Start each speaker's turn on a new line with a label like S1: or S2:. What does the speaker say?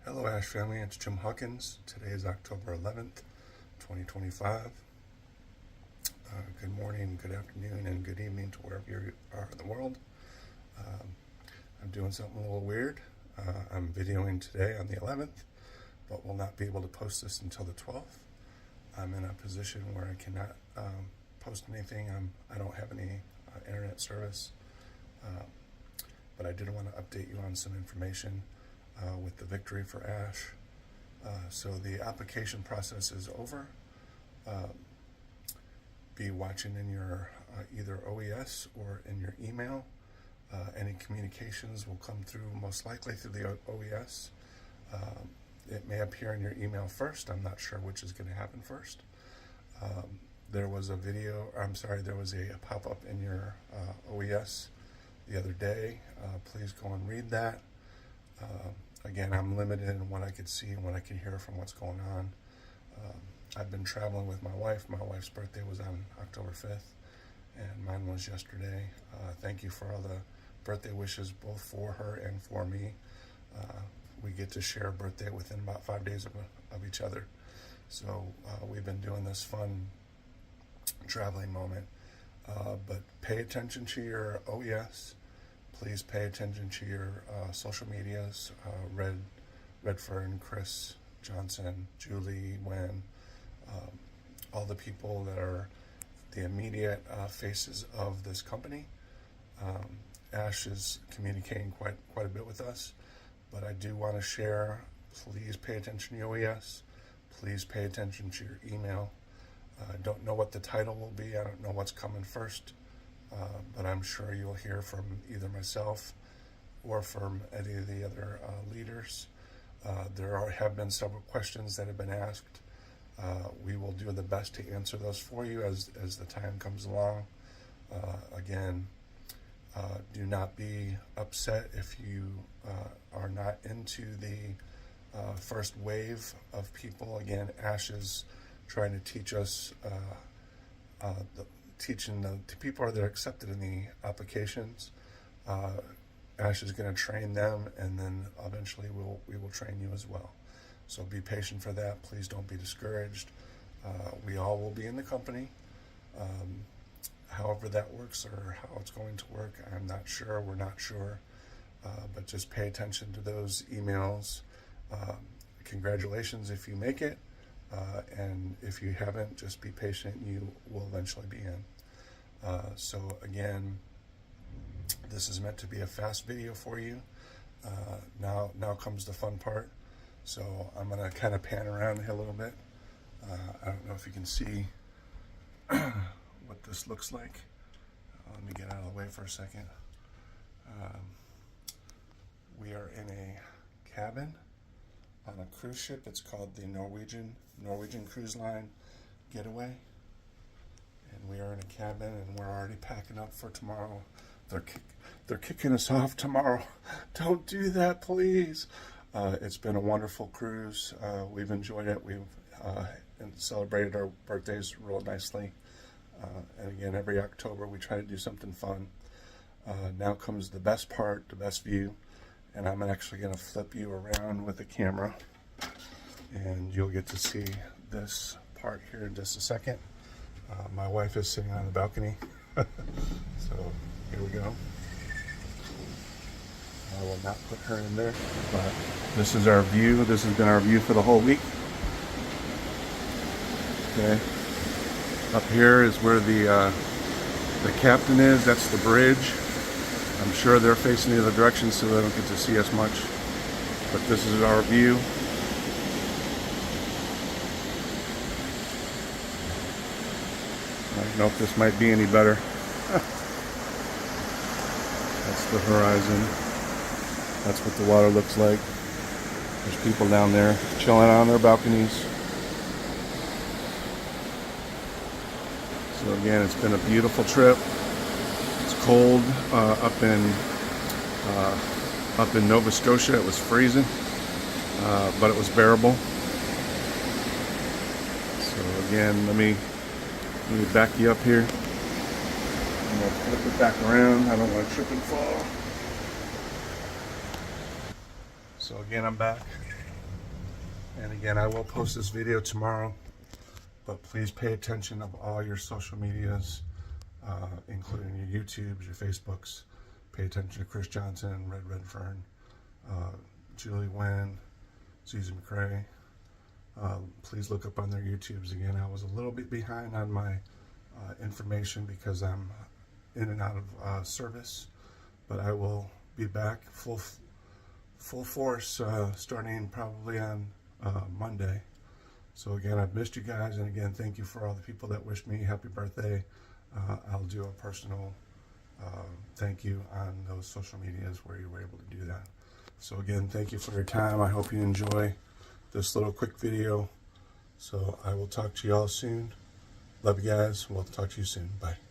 S1: Hello Ash family, it's Jim Hawkins. Today is October 11th, 2025. Good morning, good afternoon, and good evening to wherever you are in the world. I'm doing something a little weird. I'm videoing today on the 11th, but will not be able to post this until the 12th. I'm in a position where I cannot post anything. I don't have any internet service, but I did want to update you on some information with the VictoryWithAsh. So the application process is over. Be watching in your either OES or in your email. Any communications will come through most likely through the OES. It may appear in your email first. I'm not sure which is going to happen first. There was a pop-up in your OES the other day. Please go and read that. Again, I'm limited in what I could see and what I can hear from what's going on. I've been traveling with my wife. My wife's birthday was on October 5th, and mine was yesterday. Thank you for all the birthday wishes, both for her and for me. We get to share a birthday within about 5 days of each other. So we've been doing this fun traveling moment. But pay attention to your OES. Please pay attention to your social medias, Redfern, Chris, Johnson, Julie, Wen, all the people that are the immediate faces of this company. Ash is communicating quite a bit with us, but I do want to share, please pay attention to your OES. Please pay attention to your email. I don't know what the title will be. I don't know what's coming first. But I'm sure you'll hear from either myself or from any of the other leaders. There have been several questions that have been asked. We will do the best to answer those for you as the time comes along. Again, do not be upset if you are not into the first wave of people. Again, Ash is trying to teach us teaching the people that are accepted in the applications. Ash is going to train them, and then eventually we will train you as well. So be patient for that. Please don't be discouraged. We all will be in the company. However that works or how it's going to work, I'm not sure. We're not sure. But just pay attention to those emails. Congratulations if you make it. And if you haven't, just be patient. You will eventually be in. So again, this is meant to be a fast video for you. Now comes the fun part. So I'm going to kind of pan around here a little bit. I don't know if you can see what this looks like. Let me get out of the way for a second. We are in a cabin on a cruise ship. It's called the Norwegian Cruise Line Getaway, and we are in a cabin, and we're already packing up for tomorrow. They're kicking us off tomorrow. Don't do that, please. It's been a wonderful cruise. We've enjoyed it. We've celebrated our birthdays real nicely. And again, every October we try to do something fun. Now comes the best part, the best view. And I'm actually going to flip you around with the camera, and you'll get to see this part here in just a second. My wife is sitting on the balcony, so here we go. I will not put her in there, but this is our view. This has been our view for the whole week. Okay, up here is where the captain is. That's the bridge. I'm sure they're facing the other direction, so they don't get to see us much. But this is our view. I don't know if this might be any better. That's the horizon. That's what the water looks like. There's people down there chilling on their balconies. So again, it's been a beautiful trip. Cold up in Nova Scotia. It was freezing, but it was bearable. So again, let me back you up here. I'm gonna flip it back around. I don't want to trip and fall. So again, I'm back. And again, I will post this video tomorrow, but please pay attention of all your social medias, including your YouTubes, your Facebooks. Pay attention to Chris Johnson, Redfern, Julie Wynn, Susan McCrae. Please look up on their YouTubes. Again, I was a little bit behind on my information because I'm in and out of service, but I will be back full force starting probably on Monday. So again, I've missed you guys, and again, thank you for all the people that wished me happy birthday. I'll do a personal thank you on those social medias where you were able to do that. So again, thank you for your time. I hope you enjoy this little quick video. So I will talk to you all soon. Love you guys. We'll talk to you soon. Bye.